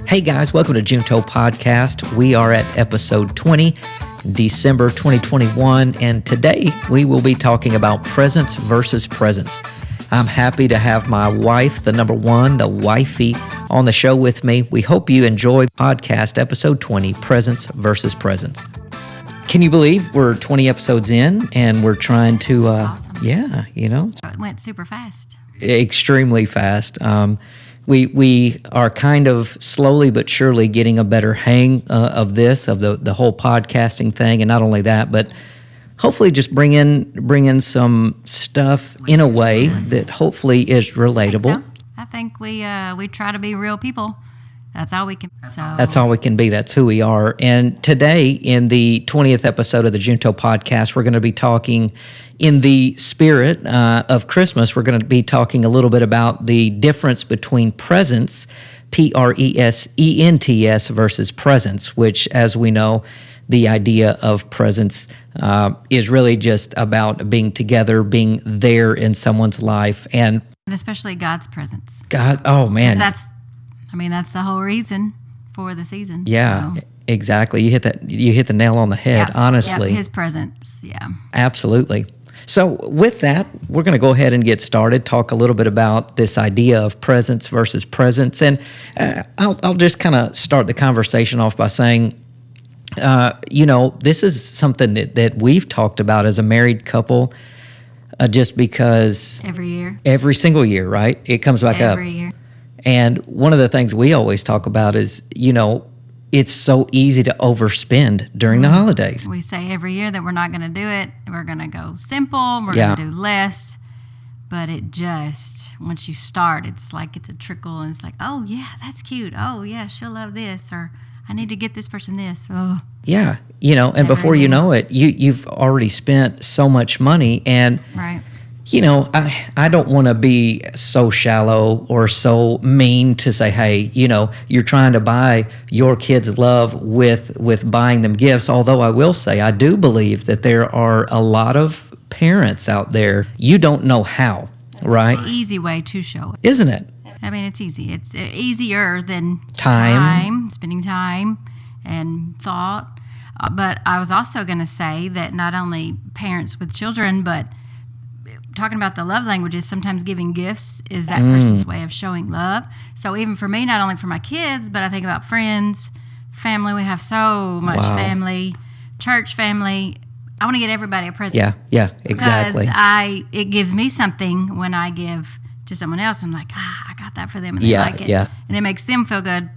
Hey guys, welcome to Junto Podcast. We are at episode 20, December 2021, and today we will be talking about presents versus presents. I'm happy to have my wife, the number one, the wifey, on the show with me. We hope you enjoy podcast episode 20, Presents versus Presents. Can you believe we're 20 episodes in and we're trying to, That's awesome. It went super fast. Extremely fast. We are kind of slowly but surely getting a better hang of this, of the whole podcasting thing, and not only that, but hopefully just bring in some stuff in a way that hopefully is relatable. I think we try to be real people. That's all we can. That's all we can be. That's who we are. And today, in the 20th episode of the Junto Podcast, we're going to be talking in the spirit of Christmas. We're going to be talking a little bit about the difference between presents, Presents, versus presents, which, as we know, the idea of presents is really just about being together, being there in someone's life. And especially God's presence. God, oh man. That's the whole reason for the season. Yeah, so. Exactly. You hit the nail on the head, honestly. His presence, yeah. Absolutely. So with that, we're going to go ahead and get started, talk a little bit about this idea of presents versus presents. And I'll just kind of start the conversation off by saying, this is something that we've talked about as a married couple just because... Every single year, right? It comes back up. Every year. And one of the things we always talk about is, it's so easy to overspend during the holidays. We say every year that we're not going to do it. We're going to go simple. We're going to do less. But it just, once you start, it's like it's a trickle. And it's like, oh, yeah, that's cute. Oh, yeah, she'll love this. Or I need to get this person this. Oh. Yeah, and before you know it, you've already spent so much money. And, right. I don't want to be so shallow or so mean to say, hey, you're trying to buy your kids love with buying them gifts. Although I will say, I do believe that there are a lot of parents out there, you don't know how, right? The easy way to show it. Isn't it? I mean, it's easy. It's easier than spending time and thought. But I was also going to say that not only parents with children, but talking about the love languages, sometimes giving gifts is that person's way of showing love. So even for me, not only for my kids, but I think about friends, family. We have so much family, church family. I want to get everybody a present. Yeah, exactly. Because it gives me something when I give to someone else. I'm like, I got that for them, and they like it. Yeah. And it makes them feel good,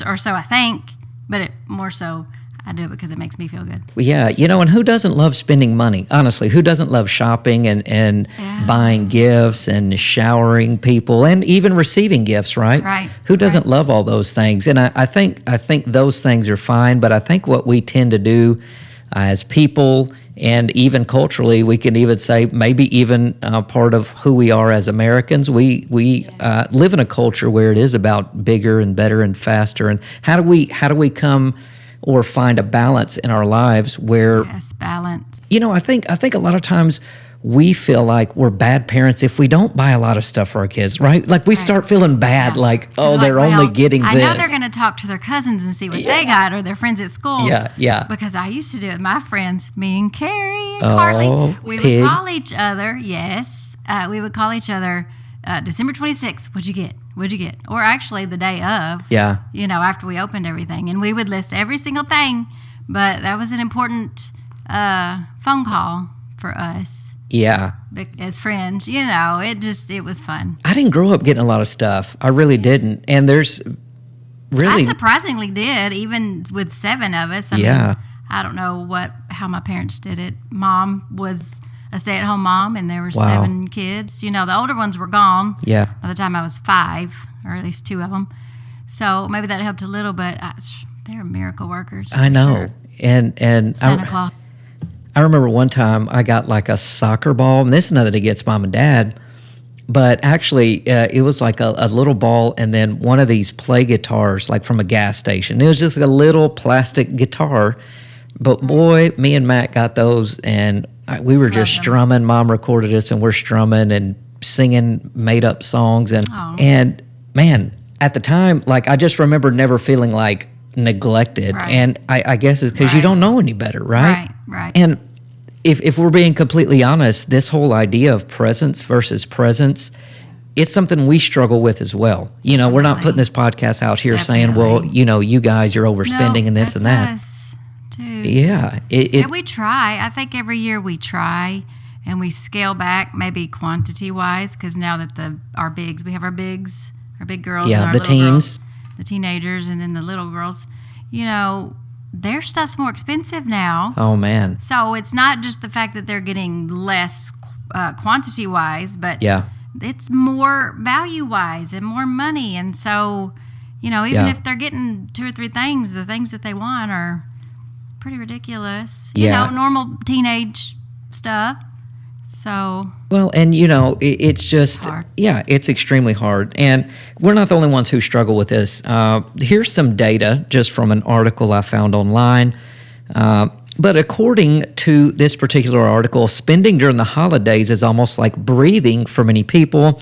or so I think, but more so I do it because it makes me feel good. Yeah, and who doesn't love spending money? Honestly, who doesn't love shopping and buying gifts and showering people and even receiving gifts, right? Right. Who doesn't love all those things? And I think those things are fine, but I think what we tend to do as people and even culturally, we can even say maybe even part of who we are as Americans, we live in a culture where it is about bigger and better and faster. And how do we come or find a balance in our lives where... Yes, balance. I think a lot of times we feel like we're bad parents if we don't buy a lot of stuff for our kids, right? Like we start feeling bad, they're only getting this. I know they're going to talk to their cousins and see what they got, or their friends at school. Yeah. Because I used to do it with my friends, me and Carrie and Carly. We would call each other, we would call each other, December 26th, what'd you get? Or actually the day of, after we opened everything. And we would list every single thing, but that was an important phone call for us. Yeah. As friends, it was fun. I didn't grow up getting a lot of stuff. I really didn't. And there's really... I surprisingly did, even with 7 of us. I mean, I don't know how my parents did it. Mom was a stay-at-home mom, and there were 7 kids. The older ones were gone by the time I was 5, or at least 2 of them. So maybe that helped a little, but they're miracle workers. I know. Sure. And Santa Claus. I remember one time I got like a soccer ball, and this is nothing against mom and dad, but actually it was like a little ball and then one of these play guitars like from a gas station. It was just like a little plastic guitar, but boy, me and Matt got those, and we were just strumming. Mom recorded us, and we're strumming, and singing made up songs. Aw. And man, at the time, like I just remember never feeling like neglected. Right. And I guess it's because you Right. don't know any better, right? Right. And if we're being completely honest, this whole idea of presence versus presence, it's something we struggle with as well. You know, we're not Definitely. putting this podcast out here saying, well, Definitely. you know, you guys, you're overspending and this that's and that. us, too. Yeah. And we try. I think every year we try and we scale back maybe quantity wise, because now that we have our big girls, Yeah, and our the little teens. girls, the teenagers, and then the little girls, you know, their stuff's more expensive now. Oh, man. So it's not just the fact that they're getting less quantity wise, but Yeah. it's more value wise and more money. And so, you know, even Yeah. if they're getting 2 or 3 things, the things that they want are pretty ridiculous. Yeah. You know, normal teenage stuff. So, Well, and you know, it's just, Hard. yeah, it's extremely hard. And we're not the only ones who struggle with this. Here's some data just from an article I found online. But according to this particular article, spending during the holidays is almost like breathing for many people.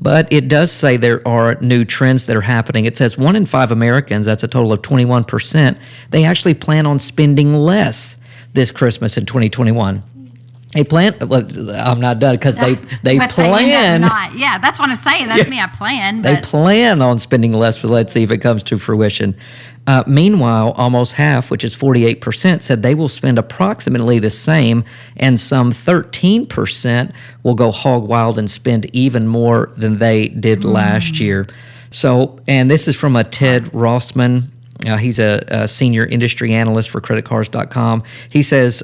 But it does say there are new trends that are happening. It says 1 in 5 Americans, that's a total of 21%, they actually plan on spending less this Christmas in 2021. They plan. Well, I'm not done because they but they end up plan. not. Yeah, that's what I'm saying. That's me. I plan. They But plan on spending less, but let's see if it comes to fruition. Meanwhile, almost half, which is 48%, said they will spend approximately the same, and some 13% will go hog wild and spend even more than they did last year. So, and this is from a Ted Rossman. He's a senior industry analyst for creditcards.com. He says,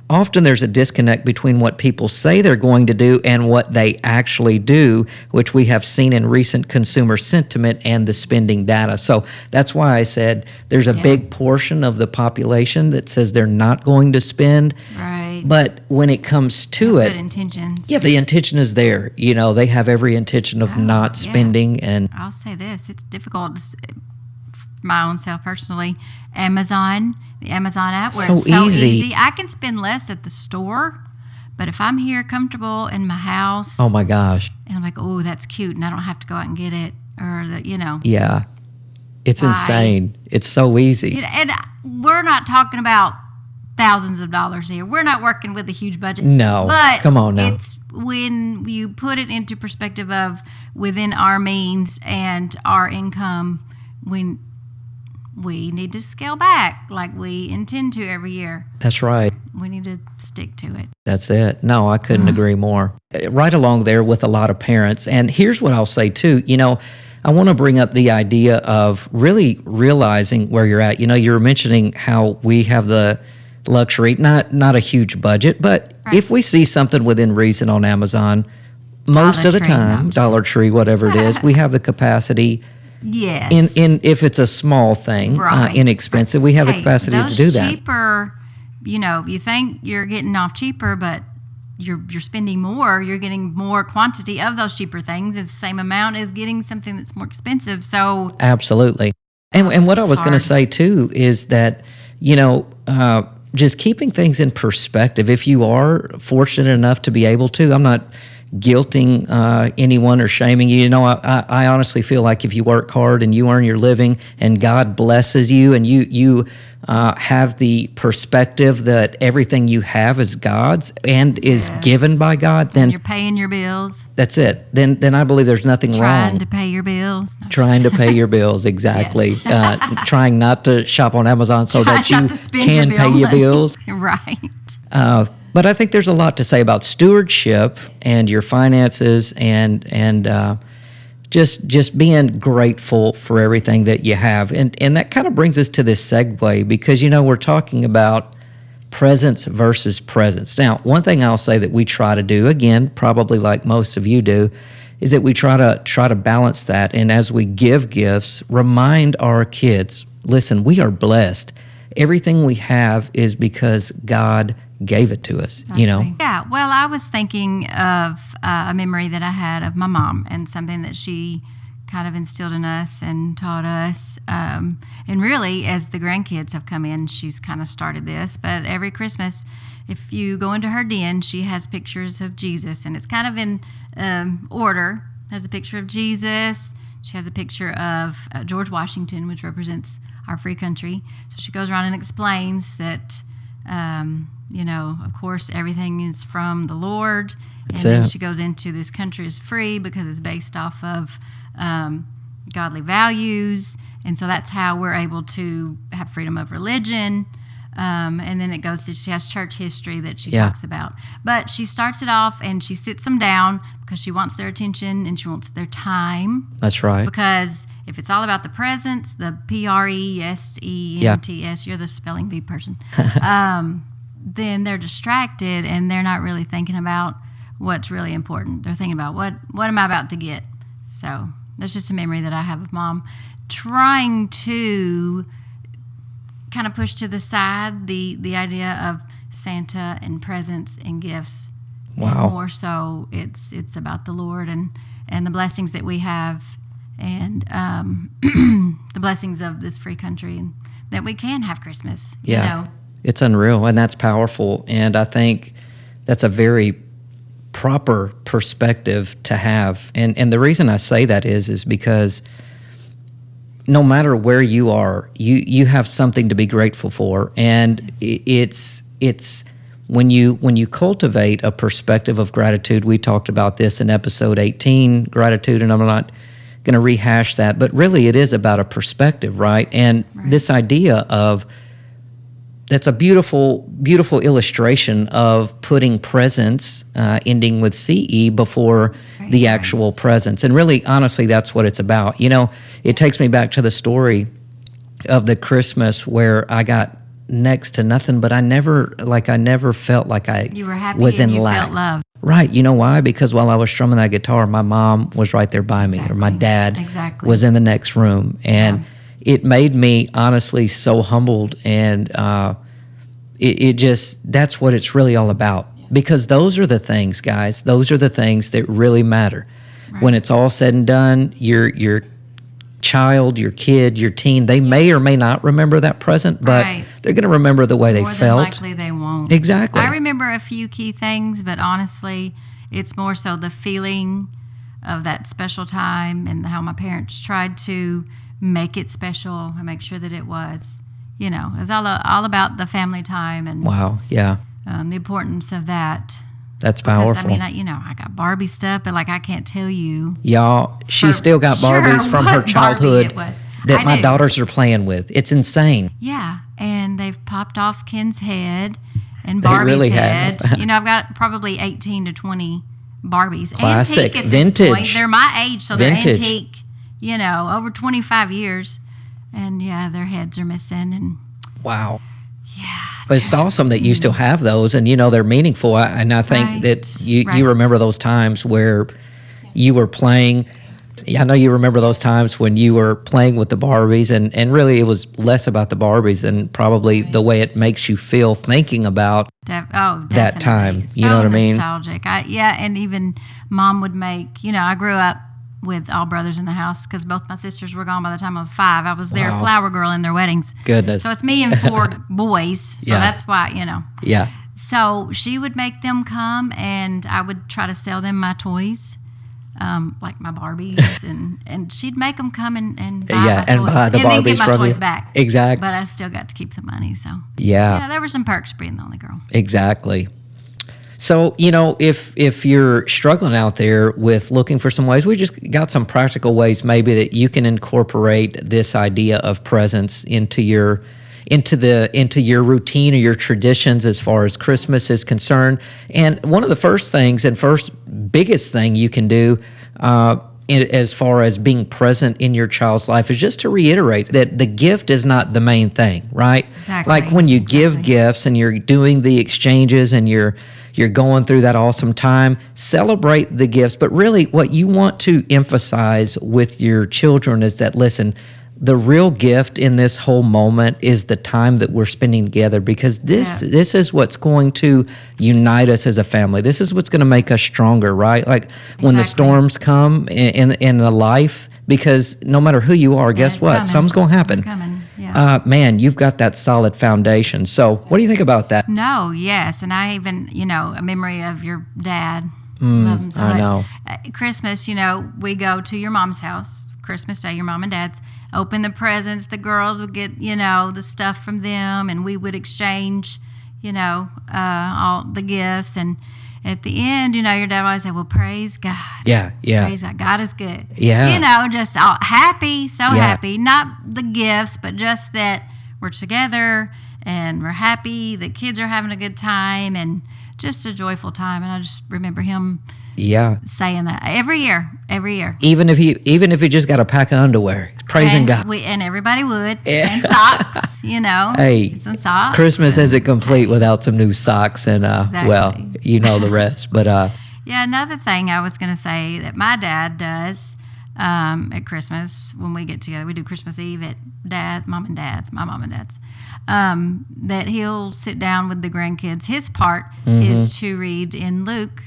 often there's a disconnect between what people say they're going to do and what they actually do, which we have seen in recent consumer sentiment and the spending data. So that's why I said there's a big portion of the population that says they're not going to spend. right. But when it comes to Good it, intentions. yeah, the intention is there. You know, they have every intention of not yeah. spending. And I'll say this: it's difficult. My own self personally, the Amazon app, where it's so easy. I can spend less at the store, but if I'm here comfortable in my house, oh my gosh, and I'm like, oh, that's cute, and I don't have to go out and get it, or you know, yeah, it's Why? insane. It's so easy. You know, and we're not talking about thousands of dollars here. We're not working with a huge budget. No, but come on now. It's when you put it into perspective of within our means and our income, when we need to scale back like we intend to every year. That's right. We need to stick to it. That's it. No, I couldn't agree more. Right along there with a lot of parents. And here's what I'll say too. You know, I want to bring up the idea of really realizing where you're at. You know, you were mentioning how we have the luxury, not a huge budget, but Right. if we see something within reason on Amazon, most Dollar of the Tree, no, time, I'm Dollar Tree, whatever it is, we have the capacity. Yes. In if it's a small thing, Right. inexpensive, we have the Hey, capacity to those do that. cheaper, you know, you think you're getting off cheaper, but you're spending more. You're getting more quantity of those cheaper things. It's the same amount as getting something that's more expensive. So Absolutely. And what I It's was going to hard. say too is that, you know, just keeping things in perspective. If you are fortunate enough to be able to, I'm not guilting anyone or shaming you. You know, I honestly feel like if you work hard and you earn your living and God blesses you and you have the perspective that everything you have is God's and is Yes. given by God, then you're paying your bills, that's it. Then I believe there's nothing trying wrong. to pay your bills. No, Trying to pay your bills, exactly. Trying not to shop on Amazon so that Trying you not to spend can your pay bill your money. bills. Right. But I think there's a lot to say about stewardship and your finances and just being grateful for everything that you have. And that kind of brings us to this segue because, you know, we're talking about presence versus presence. Now, one thing I'll say that we try to do, again, probably like most of you do, is that we try to balance that. And as we give gifts, remind our kids, listen, we are blessed. Everything we have is because God gave it to us, you know? Yeah. Well, I was thinking of a memory that I had of my mom and something that she kind of instilled in us and taught us. And really, as the grandkids have come in, she's kind of started this. But every Christmas, if you go into her den, she has pictures of Jesus, and it's kind of in order. There's a picture of Jesus. She has a picture of George Washington, which represents our free country. So she goes around and explains that, of course, everything is from the Lord. And then she goes into this country is free because it's based off of godly values. And so that's how we're able to have freedom of religion. And then it goes to, she has church history that she talks about. But she starts it off and she sits them down because she wants their attention and she wants their time. That's right. Because if it's all about the presents, the presents, you're the spelling bee person, then they're distracted and they're not really thinking about what's really important. They're thinking about what am I about to get? So that's just a memory that I have of Mom trying to kind of push to the side the idea of Santa and presents and gifts. Wow. And more so it's about the Lord and the blessings that we have and the blessings of this free country and that we can have Christmas. Yeah. You know? It's unreal, and that's powerful. And I think that's a very proper perspective to have. And the reason I say that is because no matter where you are, you have something to be grateful for. And it's when you cultivate a perspective of gratitude. We talked about this in episode 18, gratitude, and I'm not going to rehash that, but really it is about a perspective, right? And this idea of that's a beautiful, beautiful illustration of putting presents, ending with CE, before the actual presents. And really, honestly, that's what it's about. You know, it takes me back to the story of the Christmas where I got next to nothing, but I never felt like you were happy was and in you lack. felt love. Right. You know why? Because while I was strumming that guitar, my mom was right there by me, or my dad was in the next room. And it made me honestly so humbled. And it just, that's what it's really all about. Because those are the things, guys, those are the things that really matter. When it's all said and done, your child, your kid, your teen, they may or may not remember that present, but they're going to remember the way they felt. More than likely they won't. Exactly. I remember a few key things, but honestly, it's more so the feeling of that special time and how my parents tried to make it special and make sure that it was, it was all about the family time and the importance of that. That's powerful. Because, I got Barbie stuff, but I can't tell you. Y'all, she still got Barbies from her childhood that my daughters are playing with. It's insane. Yeah, and they've popped off Ken's head and Barbie's head. I've got probably 18 to 20 Barbies. Classic, antique at vintage. This point. They're my age, so vintage. They're antique, over 25 years. And, their heads are missing. And wow. Yeah. But it's awesome that you still have those, and they're meaningful. And I think that you remember those times where you were playing. I know you remember those times when you were playing with the Barbies, and really it was less about the Barbies than probably the way it makes you feel thinking about that time. So you know what I mean? Nostalgic. And even Mom would make. I grew up with all brothers in the house because both my sisters were gone by the time I was 5. I was their flower girl in their weddings. Goodness. So it's me and 4 boys. So that's why, Yeah. So she would make them come and I would try to sell them my toys, like my Barbies. and she'd make them come and buy my toys. Buy the and Barbies then get my from toys you. back. Exactly. But I still got to keep the money. So there were some perks being the only girl. Exactly. So, if you're struggling out there with looking for some ways, we just got some practical ways maybe that you can incorporate this idea of presence into your routine or your traditions as far as Christmas is concerned. And one of the first biggest thing you can do as far as being present in your child's life is just to reiterate that the gift is not the main thing, right? Exactly. Like when you give gifts and you're doing the exchanges and you're going through that awesome time, celebrate the gifts. But really what you want to emphasize with your children is that, listen, the real gift in this whole moment is the time that we're spending together, because this is what's going to unite us as a family. This is what's going to make us stronger, right? Like when the storms come in the life, because no matter who you are, guess what? Something's going to happen. man, you've got that solid foundation. So what do you think about that? No, yes. And I even, a memory of your dad. Love him so much. I know. Christmas, we go to your mom's house, Christmas Day, your mom and dad's, open the presents. The girls would get, the stuff from them, and we would exchange, all the gifts. And at the end, your dad would always say, well, praise God. Yeah. Praise God. God is good. Yeah. Just all happy, happy. Not the gifts, but just that we're together and we're happy. The kids are having a good time and just a joyful time. And I just remember him saying that every year. Even if he just got a pack of underwear, praising God. And everybody would. And socks, Hey, some socks. Christmas isn't complete without some new socks and, exactly. Well, the rest. But yeah, another thing I was going to say that my dad does at Christmas when we get together, we do Christmas Eve at my mom and dad's, that he'll sit down with the grandkids. His part is to read in Luke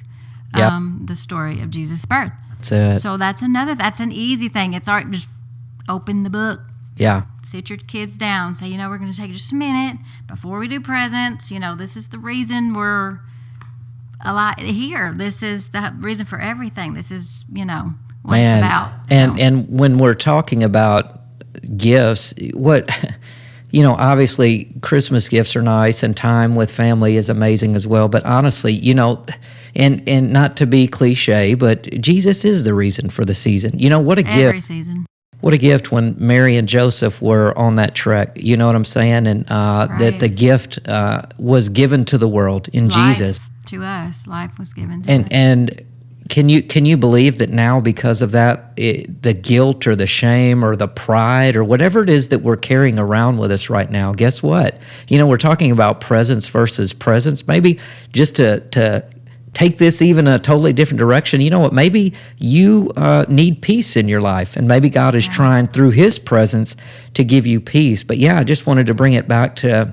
the story of Jesus' birth. That's it. So that's an easy thing. It's all right, just open the book. Yeah. Sit your kids down. Say, we're going to take just a minute before we do presents. This is the reason we're alive here. This is the reason for everything. This is, what it's about. So. And when we're talking about gifts, obviously Christmas gifts are nice and time with family is amazing as well. But honestly, and not to be cliche, but Jesus is the reason for the season. What a gift. Every season. What a gift when Mary and Joseph were on that trek. You know what I'm saying? And that the gift was given to the world in Jesus. To us, life was given to us. And can you believe that now because of that, the guilt or the shame or the pride or whatever it is that we're carrying around with us right now, guess what? We're talking about presence versus presence. Maybe just to take this even a totally different direction, you know what? Maybe you need peace in your life, and maybe God is trying through His presence to give you peace. But I just wanted to bring it back to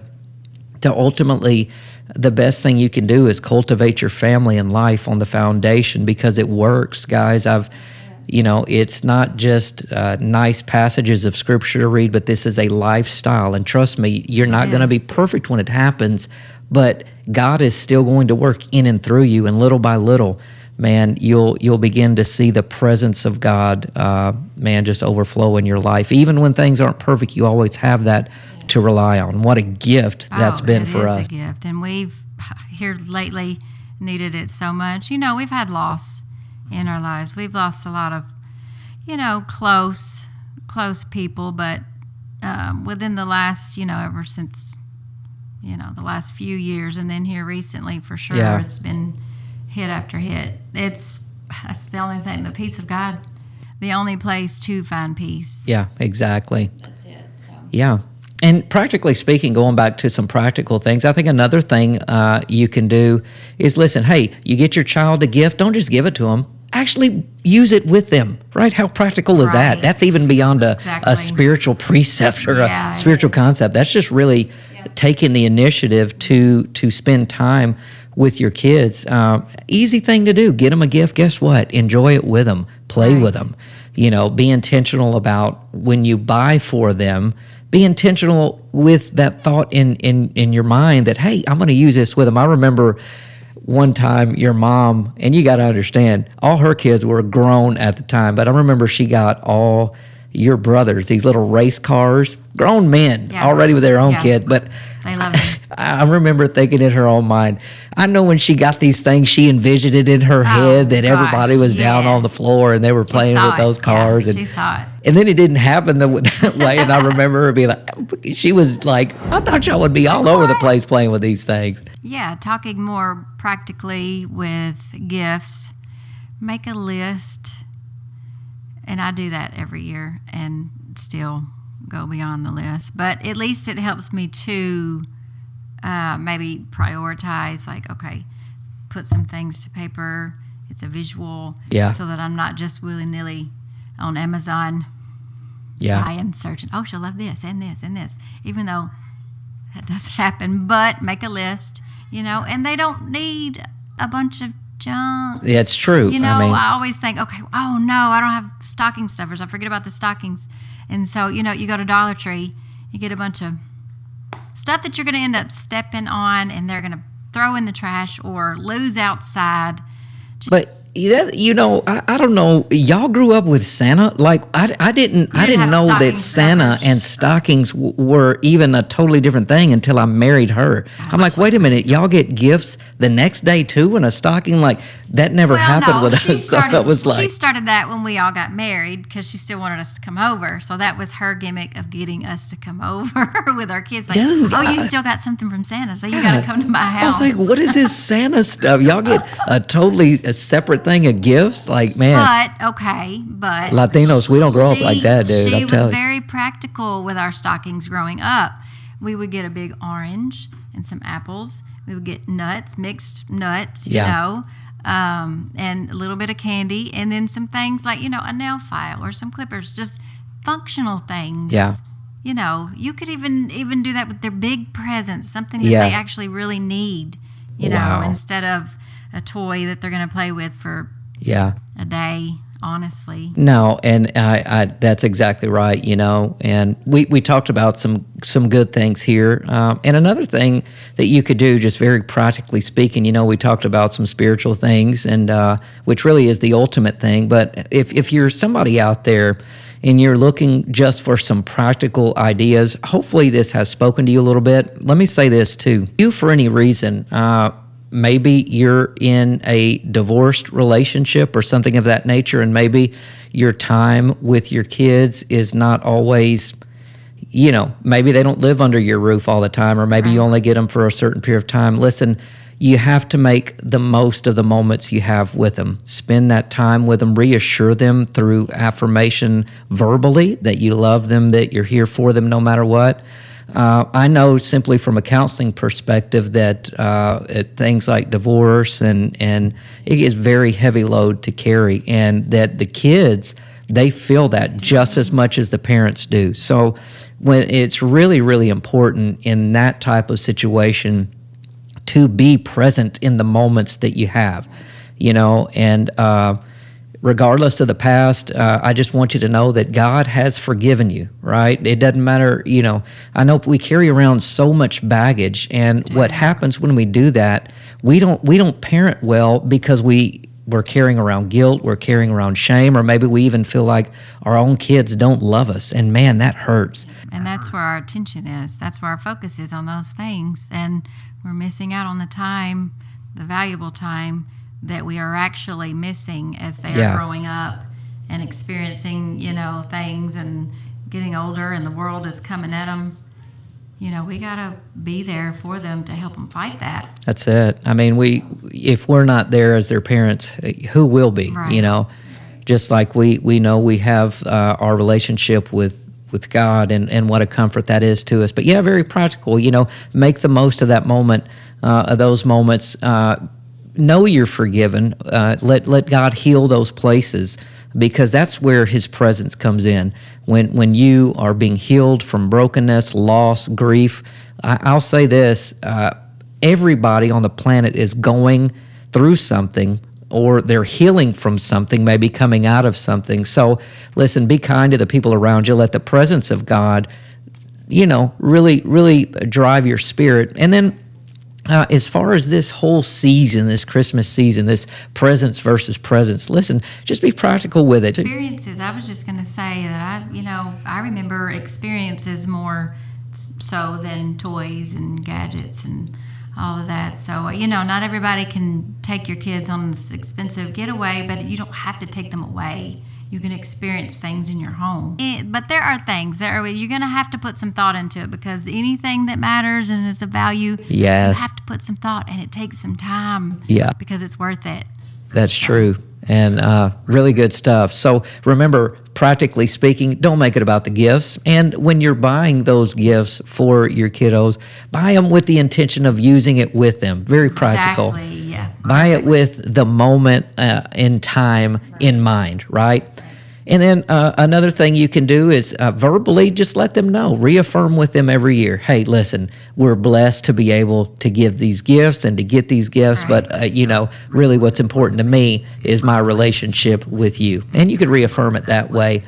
ultimately the best thing you can do is cultivate your family and life on the foundation because it works, guys. It's not just nice passages of scripture to read, but this is a lifestyle. And trust me, you're not going to be perfect when it happens, but God is still going to work in and through you. And little by little, man, you'll begin to see the presence of God, just overflow in your life. Even when things aren't perfect, you always have that to rely on. What a gift that's been for us. It is a gift. And we've here lately needed it so much. We've had loss in our lives. We've lost a lot of, close people, but within the last, ever since, the last few years, and then here recently for sure, it's been hit after hit. That's the only thing, the peace of God, the only place to find peace. Yeah, exactly. That's it. So. Yeah. And practically speaking, going back to some practical things, I think another thing you can do is listen, hey, you get your child a gift, don't just give it to them. Actually use it with them, right? How practical is that? That's even beyond a spiritual precept or a spiritual concept. That's just really taking the initiative to spend time with your kids. Easy thing to do. Get them a gift. Guess what? Enjoy it with them. Play with them. Be intentional about when you buy for them. Be intentional with that thought in your mind that, hey, I'm going to use this with them. I remember one time your mom, and you got to understand, all her kids were grown at the time, but I remember she got all your brothers these little race cars, grown men already with their own kids, but they love them. I remember thinking in her own mind, I know when she got these things, she envisioned it in her head that everybody was down on the floor and they were playing with those cars. She saw it. And then it didn't happen that way. And I remember her being like, she was like, I thought y'all would be all over the place playing with these things. Yeah, talking more practically with gifts, make a list. And I do that every year and still go beyond the list. But at least it helps me to maybe prioritize, like, okay, put some things to paper. It's a visual so that I'm not just willy-nilly on Amazon buying, searching. Oh, she'll love this and this and this, even though that does happen. But make a list, and they don't need a bunch of junk. Yeah, it's true. I always think, okay, oh no, I don't have stocking stuffers. I forget about the stockings. And so, you go to Dollar Tree You get a bunch of stuff that you're going to end up stepping on, and they're going to throw in the trash or lose outside. But I don't know. Y'all grew up with Santa. Like I didn't know that Santa and stockings were even a totally different thing until I married her. I'm like, wait a minute, y'all get gifts the next day too, and a stocking? Like that never happened with us. So it was like, she started that when we all got married because she still wanted us to come over. So that was her gimmick of getting us to come over with our kids. Like, dude, you still got something from Santa, so you got to come to my house. I was like, what is this Santa stuff? Y'all get a separate thing of gifts? Like, man. But Latinos, we don't grow up like that, dude. She was very practical with our stockings growing up. We would get a big orange and some apples. We would get nuts, mixed nuts, you know, and a little bit of candy, and then some things like, a nail file or some clippers, just functional things. Yeah. You could even do that with their big presents, something that they actually really need, know, instead of a toy that they're going to play with for a day, honestly. No, and I that's exactly right, and we talked about some good things here. And another thing that you could do, just very practically speaking, we talked about some spiritual things, and which really is the ultimate thing. But if you're somebody out there and you're looking just for some practical ideas, hopefully this has spoken to you a little bit. Let me say this too. You, for any reason, maybe you're in a divorced relationship or something of that nature, and maybe your time with your kids is not always, maybe they don't live under your roof all the time, or maybe you only get them for a certain period of time. Listen, you have to make the most of the moments you have with them. Spend that time with them. Reassure them through affirmation verbally that you love them, that you're here for them no matter what. I know simply from a counseling perspective that things like divorce and it is very heavy load to carry, and that the kids, they feel that just as much as the parents do. So when it's really, really important in that type of situation to be present in the moments that you have, and regardless of the past, I just want you to know that God has forgiven you, right? It doesn't matter, I know we carry around so much baggage, and what happens when we do that, we don't parent well because we're carrying around guilt, we're carrying around shame, or maybe we even feel like our own kids don't love us, and man, that hurts. And that's where our attention is. That's where our focus is, on those things, and we're missing out on the time, the valuable time that we are actually missing as they are growing up and experiencing, things and getting older, and the world is coming at them. We got to be there for them to help them fight that. That's it. I mean, if we're not there as their parents, who will be? Right. Just like we know we have our relationship with God, and what a comfort that is to us. But very practical, make the most of that moment, of those moments. Know you're forgiven. Let God heal those places, because that's where His presence comes in. When you are being healed from brokenness, loss, grief. I'll say this, everybody on the planet is going through something, or they're healing from something, maybe coming out of something. So listen, be kind to the people around you. Let the presence of God, really, really drive your spirit. And then as far as this whole season, this Christmas season, this presents versus presents, listen, just be practical with it. Experiences, I was just going to say that I remember experiences more so than toys and gadgets and all of that. So, not everybody can take your kids on this expensive getaway, but you don't have to take them away. You can experience things in your home. But there are things you're going to have to put some thought into it, because anything that matters and it's a value, you have to put some thought, and it takes some time. Because it's worth it. That's true. And really good stuff. So remember, practically speaking, don't make it about the gifts. And when you're buying those gifts for your kiddos, buy them with the intention of using it with them. Very practical. Exactly, yeah. Buy it with the moment in time in mind, right? And then another thing you can do is verbally just let them know, reaffirm with them every year. Hey, listen, we're blessed to be able to give these gifts and to get these gifts, but really what's important to me is my relationship with you. And you could reaffirm it that way.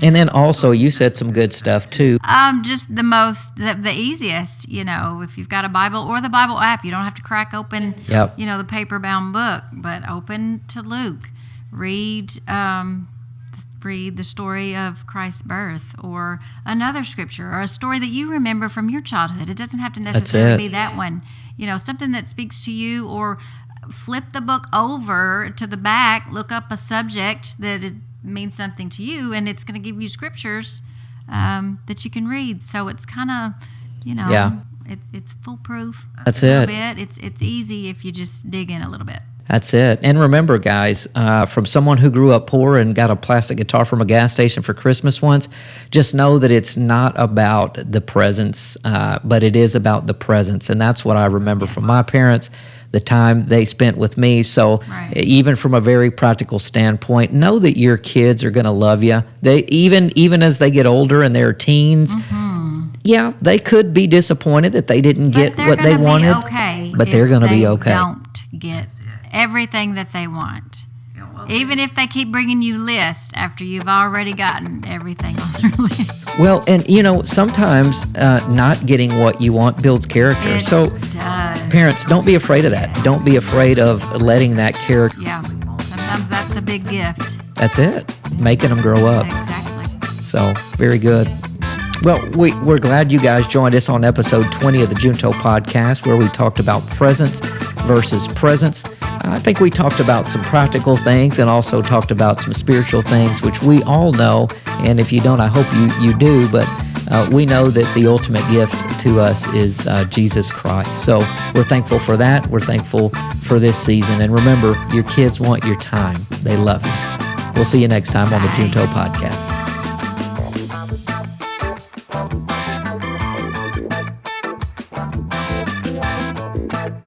And then also, you said some good stuff too. Just the easiest, if you've got a Bible or the Bible app, you don't have to crack open, the paper-bound book, but open to Luke. Read the story of Christ's birth, or another scripture, or a story that you remember from your childhood. It doesn't have to necessarily be that one. Something that speaks to you, or flip the book over to the back, look up a subject that means something to you, and it's going to give you scriptures that you can read. So it's kind of, it's foolproof. That's a it. Bit. It's easy if you just dig in a little bit. That's it. And remember, guys, from someone who grew up poor and got a plastic guitar from a gas station for Christmas once, just know that it's not about the presents, but it is about the presence. And that's what I remember from my parents, the time they spent with me. So even from a very practical standpoint, know that your kids are going to love you. They even as they get older and they're teens, they could be disappointed that they didn't get what they wanted. But they're going to be okay. Don't get everything that they want. Even if they keep bringing you lists after you've already gotten everything on their list. Well, and sometimes not getting what you want builds character. It does. Parents, don't be afraid of that. Don't be afraid of letting that character. Yeah, sometimes that's a big gift. That's it. Making them grow up. Exactly. So, very good. Well, we're glad you guys joined us on episode 20 of the Junto podcast, where we talked about presence versus presence. I think we talked about some practical things and also talked about some spiritual things, which we all know. And if you don't, I hope you do. But we know that the ultimate gift to us is Jesus Christ. So we're thankful for that. We're thankful for this season. And remember, your kids want your time. They love you. We'll see you next time on the Junto podcast.